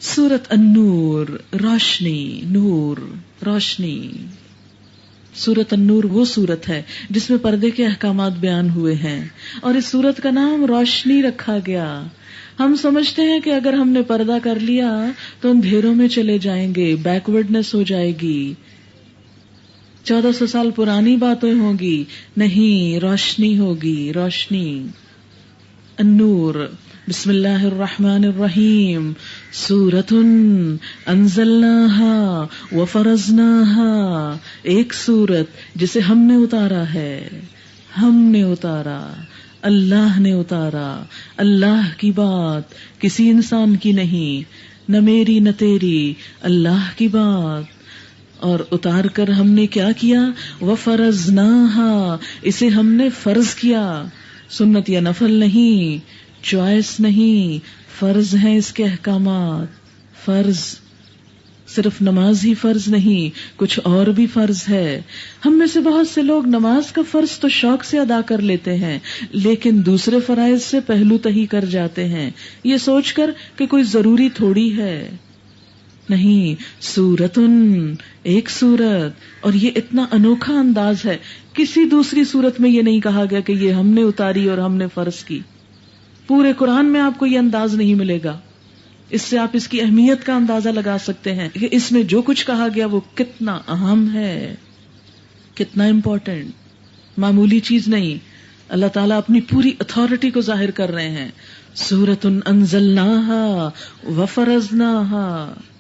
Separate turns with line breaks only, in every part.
سورت النور، روشنی، نور، روشنی. سورت النور وہ سورت ہے جس میں پردے کے احکامات بیان ہوئے ہیں، اور اس سورت کا نام روشنی رکھا گیا. ہم سمجھتے ہیں کہ اگر ہم نے پردہ کر لیا تو اندھیروں میں چلے جائیں گے، بیکورڈنس ہو جائے گی، 1400 سال پرانی باتیں ہوں گی. نہیں، روشنی ہوگی، روشنی. النور. بسم اللہ الرحمن الرحیم. سورۃ انزلناها وفرضناها، ایک سورت جسے ہم نے اتارا ہے، ہم نے اتارا، اللہ نے اتارا. اللہ کی بات کسی انسان کی نہیں، نہ میری نہ تیری، اللہ کی بات. اور اتار کر ہم نے کیا کیا؟ وَفَرَضْنَاهَا، اسے ہم نے فرض کیا. سنت یا نفل نہیں، چوائس نہیں، فرض ہیں اس کے احکامات. فرض صرف نماز ہی فرض نہیں، کچھ اور بھی فرض ہے. ہم میں سے بہت سے لوگ نماز کا فرض تو شوق سے ادا کر لیتے ہیں، لیکن دوسرے فرائض سے پہلو تہی کر جاتے ہیں، یہ سوچ کر کہ کوئی ضروری تھوڑی ہے. نہیں، سورتن، ایک سورت. اور یہ اتنا انوکھا انداز ہے، کسی دوسری سورت میں یہ نہیں کہا گیا کہ یہ ہم نے اتاری اور ہم نے فرض کی. پورے قرآن میں آپ کو یہ انداز نہیں ملے گا. اس سے آپ اس کی اہمیت کا اندازہ لگا سکتے ہیں کہ اس میں جو کچھ کہا گیا وہ کتنا اہم ہے، کتنا امپورٹنٹ، معمولی چیز نہیں. اللہ تعالیٰ اپنی پوری اتھارٹی کو ظاہر کر رہے ہیں. سورۃ انزلناها وفرضناها،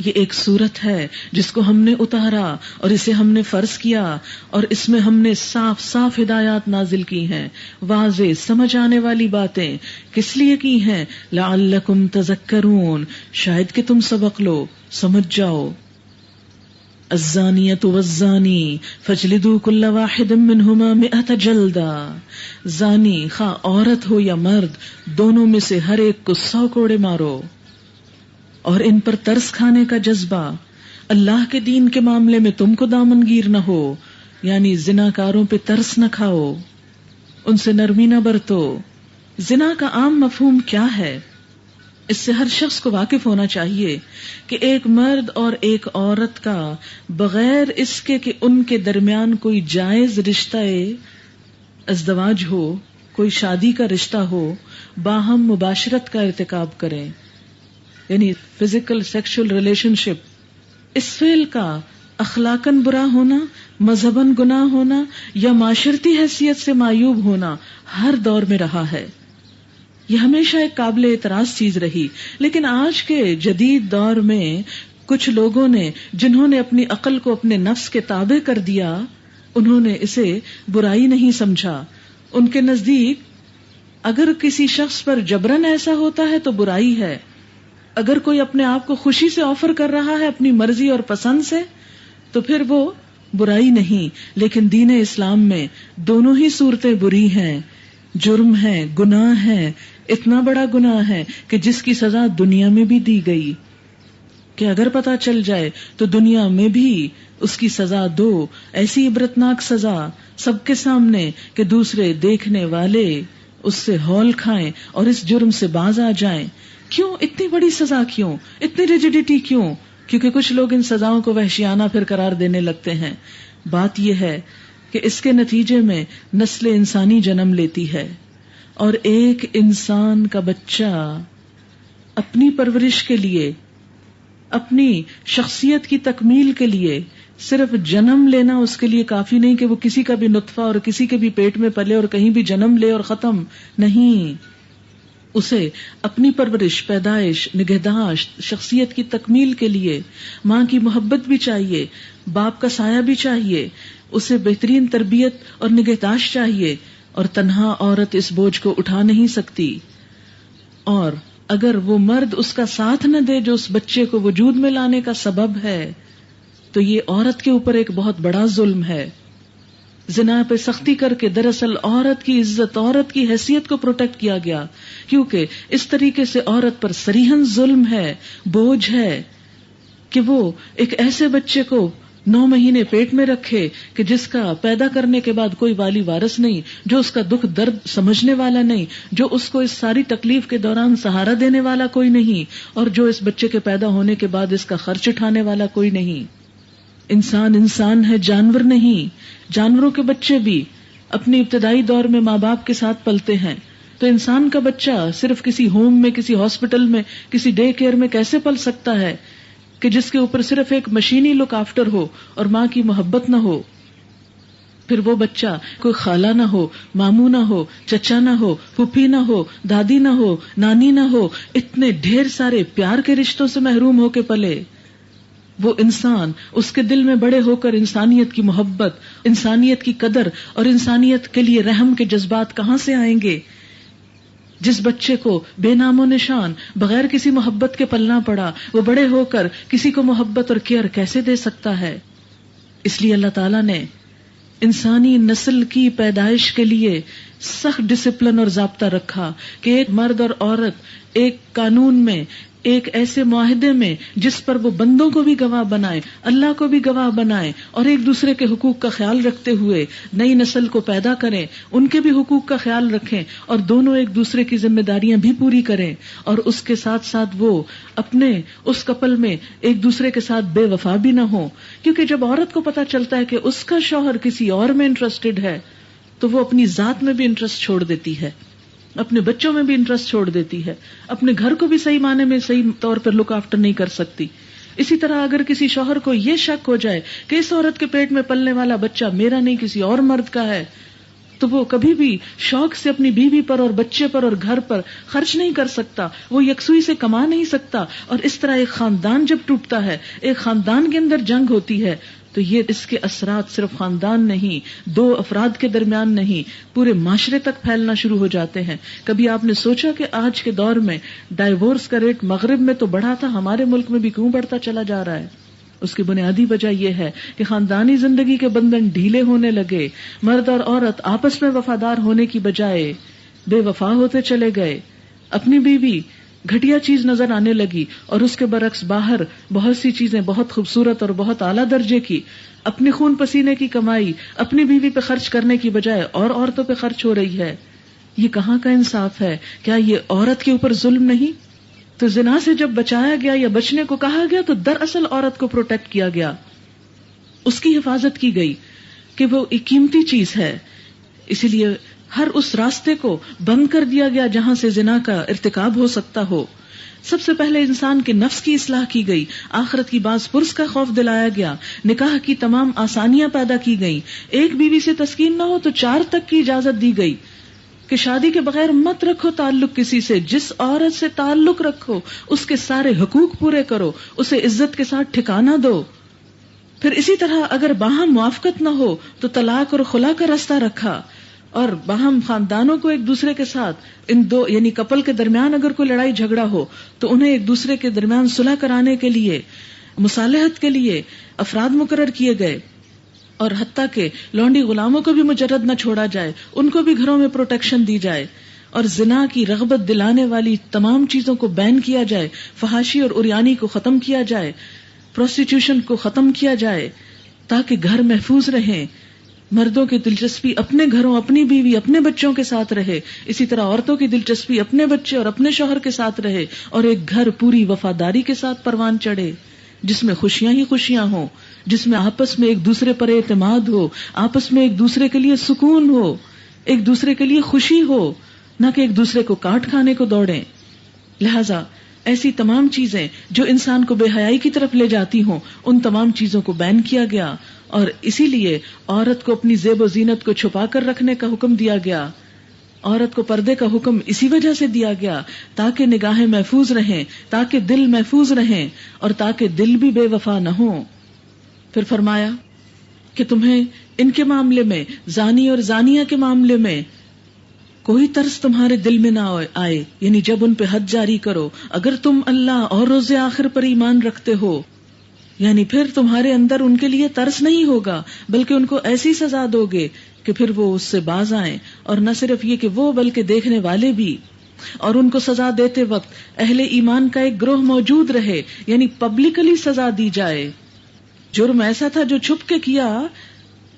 یہ ایک سورت ہے جس کو ہم نے اتارا اور اسے ہم نے فرض کیا، اور اس میں ہم نے صاف صاف ہدایات نازل کی ہیں، واضح سمجھ آنے والی باتیں. کس لیے کی ہیں؟ لعلکم تذکرون، شاید کہ تم سبق لو، سمجھ جاؤ. الزانیۃ والزانی فاجلدوا کل واحد منہما 100 جلدہ، زانی خواہ عورت ہو یا مرد، دونوں میں سے ہر ایک کو 100 کوڑے مارو. اور ان پر ترس کھانے کا جذبہ، اللہ کے دین کے معاملے میں تم کو دامنگیر نہ ہو، یعنی زناکاروں پہ ترس نہ کھاؤ، ان سے نرمی نہ برتو. زنا کا عام مفہوم کیا ہے؟ اس سے ہر شخص کو واقف ہونا چاہیے کہ ایک مرد اور ایک عورت کا بغیر اس کے کہ ان کے درمیان کوئی جائز رشتہ ازدواج ہو، کوئی شادی کا رشتہ ہو، باہم مباشرت کا ارتکاب کریں، یعنی فزیکل سیکشل ریلیشن شپ. اس فعل کا اخلاقاً برا ہونا، مذہباً گناہ ہونا یا معاشرتی حیثیت سے معیوب ہونا ہر دور میں رہا ہے. یہ ہمیشہ ایک قابل اعتراض چیز رہی، لیکن آج کے جدید دور میں کچھ لوگوں نے، جنہوں نے اپنی عقل کو اپنے نفس کے تابع کر دیا، انہوں نے اسے برائی نہیں سمجھا. ان کے نزدیک اگر کسی شخص پر جبراً ایسا ہوتا ہے تو برائی ہے، اگر کوئی اپنے آپ کو خوشی سے آفر کر رہا ہے اپنی مرضی اور پسند سے تو پھر وہ برائی نہیں. لیکن دین اسلام میں دونوں ہی صورتیں بری ہیں، جرم ہے، گناہ ہے، اتنا بڑا گناہ ہے کہ جس کی سزا دنیا میں بھی دی گئی کہ اگر پتا چل جائے تو دنیا میں بھی اس کی سزا دو، ایسی عبرتناک سزا سب کے سامنے کہ دوسرے دیکھنے والے اس سے ہول کھائیں اور اس جرم سے باز آ جائیں. کیوں اتنی بڑی سزا؟ کیوں اتنی ریجیڈیٹی؟ کیوں؟ کیونکہ کچھ لوگ ان سزاؤں کو وحشیانہ پھر قرار دینے لگتے ہیں. بات یہ ہے کہ اس کے نتیجے میں نسل انسانی جنم لیتی ہے، اور ایک انسان کا بچہ اپنی پرورش کے لیے، اپنی شخصیت کی تکمیل کے لیے صرف جنم لینا اس کے لیے کافی نہیں کہ وہ کسی کا بھی نطفہ اور کسی کے بھی پیٹ میں پلے اور کہیں بھی جنم لے اور ختم نہیں. اسے اپنی پرورش، پیدائش، نگہداشت، شخصیت کی تکمیل کے لیے ماں کی محبت بھی چاہیے، باپ کا سایہ بھی چاہیے، اسے بہترین تربیت اور نگہداشت چاہیے، اور تنہا عورت اس بوجھ کو اٹھا نہیں سکتی. اور اگر وہ مرد اس کا ساتھ نہ دے جو اس بچے کو وجود میں لانے کا سبب ہے تو یہ عورت کے اوپر ایک بہت بڑا ظلم ہے. زنا پہ سختی کر کے دراصل عورت کی عزت، عورت کی حیثیت کو پروٹیکٹ کیا گیا، کیونکہ اس طریقے سے عورت پر صریحاً ظلم ہے، بوجھ ہے کہ وہ ایک ایسے بچے کو 9 مہینے پیٹ میں رکھے کہ جس کا پیدا کرنے کے بعد کوئی والی وارث نہیں، جو اس کا دکھ درد سمجھنے والا نہیں، جو اس کو اس ساری تکلیف کے دوران سہارا دینے والا کوئی نہیں، اور جو اس بچے کے پیدا ہونے کے بعد اس کا خرچ اٹھانے والا کوئی نہیں۔ انسان ہے، جانور نہیں۔ جانوروں کے بچے بھی اپنی ابتدائی دور میں ماں باپ کے ساتھ پلتے ہیں، تو انسان کا بچہ صرف کسی ہوم میں، کسی ہاسپٹل میں، کسی ڈے کیئر میں کیسے پل سکتا ہے کہ جس کے اوپر صرف ایک مشینی لک آفٹر ہو اور ماں کی محبت نہ ہو؟ پھر وہ بچہ کوئی خالہ نہ ہو، ماموں نہ ہو، چچا نہ ہو، پھوپھی نہ ہو، دادی نہ ہو، نانی نہ ہو، اتنے ڈھیر سارے پیار کے رشتوں سے محروم ہو کے پلے۔ وہ انسان، اس کے دل میں بڑے ہو کر انسانیت کی محبت، انسانیت کی قدر اور انسانیت کے لیے رحم کے جذبات کہاں سے آئیں گے؟ جس بچے کو بے نام و نشان، بغیر کسی محبت کے پلنا پڑا، وہ بڑے ہو کر کسی کو محبت اور کیئر کیسے دے سکتا ہے؟ اس لیے اللہ تعالیٰ نے انسانی نسل کی پیدائش کے لیے سخت ڈسپلن اور ضابطہ رکھا کہ ایک مرد اور عورت ایک قانون میں، ایک ایسے معاہدے میں جس پر وہ بندوں کو بھی گواہ بنائے، اللہ کو بھی گواہ بنائے، اور ایک دوسرے کے حقوق کا خیال رکھتے ہوئے نئی نسل کو پیدا کریں، ان کے بھی حقوق کا خیال رکھیں، اور دونوں ایک دوسرے کی ذمہ داریاں بھی پوری کریں، اور اس کے ساتھ ساتھ وہ اپنے اس کپل میں ایک دوسرے کے ساتھ بے وفا بھی نہ ہوں۔ کیونکہ جب عورت کو پتہ چلتا ہے کہ اس کا شوہر کسی اور میں انٹرسٹڈ ہے تو وہ اپنی ذات میں بھی انٹرسٹ چھوڑ دیتی ہے، اپنے بچوں میں بھی انٹرسٹ چھوڑ دیتی ہے، اپنے گھر کو بھی صحیح معنی میں صحیح طور پر لک آفٹر نہیں کر سکتی۔ اسی طرح اگر کسی شوہر کو یہ شک ہو جائے کہ اس عورت کے پیٹ میں پلنے والا بچہ میرا نہیں کسی اور مرد کا ہے، تو وہ کبھی بھی شوق سے اپنی بیوی پر اور بچے پر اور گھر پر خرچ نہیں کر سکتا، وہ یکسوئی سے کما نہیں سکتا، اور اس طرح ایک خاندان جب ٹوٹتا ہے، ایک خاندان کے اندر جنگ ہوتی ہے، تو یہ اس کے اثرات صرف خاندان نہیں، 2 افراد کے درمیان نہیں، پورے معاشرے تک پھیلنا شروع ہو جاتے ہیں۔ کبھی آپ نے سوچا کہ آج کے دور میں ڈائیورس کا ریٹ مغرب میں تو بڑھا تھا، ہمارے ملک میں بھی کیوں بڑھتا چلا جا رہا ہے؟ اس کی بنیادی وجہ یہ ہے کہ خاندانی زندگی کے بندھن ڈھیلے ہونے لگے، مرد اور عورت آپس میں وفادار ہونے کی بجائے بے وفا ہوتے چلے گئے، اپنی بیوی گھٹیا چیز نظر آنے لگی، اور اس کے برعکس باہر بہت سی چیزیں بہت خوبصورت اور بہت اعلیٰ درجے کی اپنی خون پسینے کی کمائی اپنی بیوی پہ خرچ کرنے کی بجائے اور عورتوں پہ خرچ ہو رہی ہے۔ یہ کہاں کا انصاف ہے؟ کیا یہ عورت کے اوپر ظلم نہیں؟ تو زنا سے جب بچایا گیا یا بچنے کو کہا گیا تو دراصل عورت کو پروٹیکٹ کیا گیا، اس کی حفاظت کی گئی کہ وہ ایک قیمتی چیز ہے، اسی لیے ہر اس راستے کو بند کر دیا گیا جہاں سے زنا کا ارتکاب ہو سکتا ہو۔ سب سے پہلے انسان کے نفس کی اصلاح کی گئی، آخرت کی باز پرس کا خوف دلایا گیا، نکاح کی تمام آسانیاں پیدا کی گئیں، ایک بیوی سے تسکین نہ ہو تو 4 تک کی اجازت دی گئی کہ شادی کے بغیر مت رکھو تعلق کسی سے، جس عورت سے تعلق رکھو اس کے سارے حقوق پورے کرو، اسے عزت کے ساتھ ٹھکانہ دو۔ پھر اسی طرح اگر باہم موافقت نہ ہو تو طلاق اور خلا کا راستہ رکھا، اور باہم خاندانوں کو ایک دوسرے کے ساتھ ان 2 یعنی کپل کے درمیان اگر کوئی لڑائی جھگڑا ہو تو انہیں ایک دوسرے کے درمیان صلح کرانے کے لیے، مصالحت کے لیے افراد مقرر کیے گئے، اور حتیٰ کہ لونڈی غلاموں کو بھی مجرد نہ چھوڑا جائے، ان کو بھی گھروں میں پروٹیکشن دی جائے، اور زنا کی رغبت دلانے والی تمام چیزوں کو بین کیا جائے، فحاشی اور عریانی کو ختم کیا جائے، پروسٹیٹیوشن کو ختم کیا جائے، تاکہ گھر محفوظ رہیں، مردوں کی دلچسپی اپنے گھروں، اپنی بیوی، اپنے بچوں کے ساتھ رہے، اسی طرح عورتوں کی دلچسپی اپنے بچے اور اپنے شوہر کے ساتھ رہے، اور ایک گھر پوری وفاداری کے ساتھ پروان چڑھے جس میں خوشیاں ہی خوشیاں ہوں، جس میں آپس میں ایک دوسرے پر اعتماد ہو، آپس میں ایک دوسرے کے لیے سکون ہو، ایک دوسرے کے لیے خوشی ہو، نہ کہ ایک دوسرے کو کاٹ کھانے کو دوڑیں۔ لہذا ایسی تمام چیزیں جو انسان کو بے حیائی کی طرف لے جاتی ہوں، ان تمام چیزوں کو بین کیا گیا، اور اسی لیے عورت کو اپنی زیب و زینت کو چھپا کر رکھنے کا حکم دیا گیا، عورت کو پردے کا حکم اسی وجہ سے دیا گیا تاکہ نگاہیں محفوظ رہیں، تاکہ دل محفوظ رہیں، اور تاکہ دل بھی بے وفا نہ ہوں۔ پھر فرمایا کہ تمہیں ان کے معاملے میں، زانی اور زانیہ کے معاملے میں کوئی ترس تمہارے دل میں نہ آئے، یعنی جب ان پہ حد جاری کرو، اگر تم اللہ اور روز آخر پر ایمان رکھتے ہو، یعنی پھر تمہارے اندر ان کے لیے ترس نہیں ہوگا، بلکہ ان کو ایسی سزا دو گے کہ پھر وہ اس سے باز آئیں، اور نہ صرف یہ کہ وہ بلکہ دیکھنے والے بھی، اور ان کو سزا دیتے وقت اہل ایمان کا ایک گروہ موجود رہے، یعنی پبلکلی سزا دی جائے، جرم ایسا تھا جو چھپ کے کیا،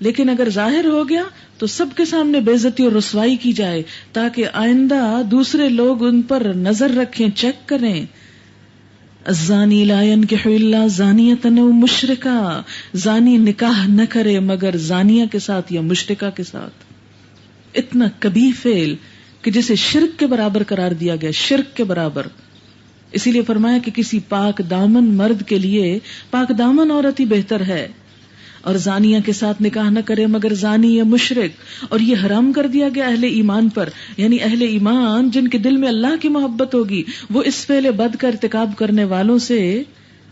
لیکن اگر ظاہر ہو گیا تو سب کے سامنے بے عزتی اور رسوائی کی جائے، تاکہ آئندہ دوسرے لوگ ان پر نظر رکھیں، چیک کریں. الزانی لا ينکح الا زانیۃ او مشرکہ، زانی نکاح نہ کرے مگر زانیہ کے ساتھ یا مشرکہ کے ساتھ. اتنا کبیح فعل کہ جسے شرک کے برابر قرار دیا گیا، شرک کے برابر. اسی لیے فرمایا کہ کسی پاک دامن مرد کے لیے پاک دامن عورت ہی بہتر ہے، اور زانیہ کے ساتھ نکاح نہ کرے مگر زانی یا مشرک. اور یہ حرام کر دیا گیا اہل ایمان پر، یعنی اہل ایمان جن کے دل میں اللہ کی محبت ہوگی وہ اس فعل بد کا ارتکاب کرنے والوں سے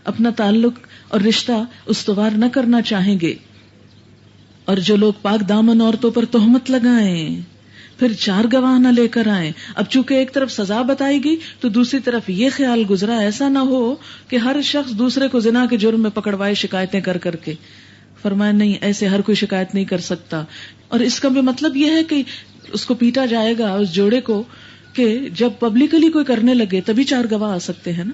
اپنا تعلق اور رشتہ استوار نہ کرنا چاہیں گے. اور جو لوگ پاک دامن عورتوں پر تہمت لگائیں پھر 4 گواہ نہ لے کر آئیں. اب چونکہ ایک طرف سزا بتائی گئی تو دوسری طرف یہ خیال گزرا ایسا نہ ہو کہ ہر شخص دوسرے کو زنا کے جرم میں پکڑوائے شکایتیں کر کر کے. فرمایا نہیں، ایسے ہر کوئی شکایت نہیں کر سکتا. اور اس کا بھی مطلب یہ ہے کہ اس کو پیٹا جائے گا اس جوڑے کو کہ جب پبلکلی کوئی کرنے لگے تبھی 4 گواہ آ سکتے ہیں نا،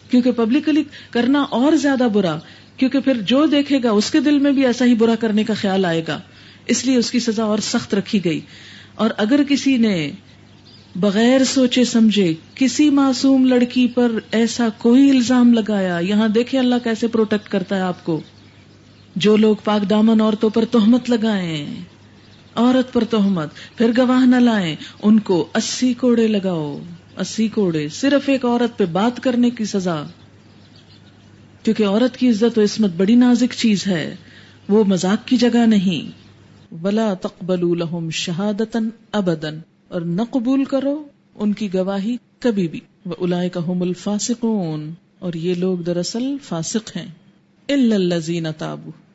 کیونکہ پبلکلی کرنا اور زیادہ برا، کیونکہ پھر جو دیکھے گا اس کے دل میں بھی ایسا ہی برا کرنے کا خیال آئے گا. اس لیے اس کی سزا اور سخت رکھی گئی. اور اگر کسی نے بغیر سوچے سمجھے کسی معصوم لڑکی پر ایسا کوئی الزام لگایا، یہاں دیکھیں اللہ کیسے پروٹیکٹ کرتا ہے آپ کو. جو لوگ پاک دامن عورتوں پر تہمت لگائیں، عورت پر تہمت، پھر گواہ نہ لائیں، ان کو 80 کوڑے لگاؤ. 80 کوڑے صرف ایک عورت پہ بات کرنے کی سزا. کیونکہ عورت کی عزت و عصمت بڑی نازک چیز ہے، وہ مذاق کی جگہ نہیں. وَلَا تَقْبَلُوا لَهُمْ شَهَادَةً أَبَدًا، اور نہ قبول کرو ان کی گواہی کبھی بھی. وَأُولَئِكَ هُمُ الْفَاسِقُونَ، اور یہ لوگ دراصل فاسق ہیں. إِلَّا الَّذِينَ تَابُوا،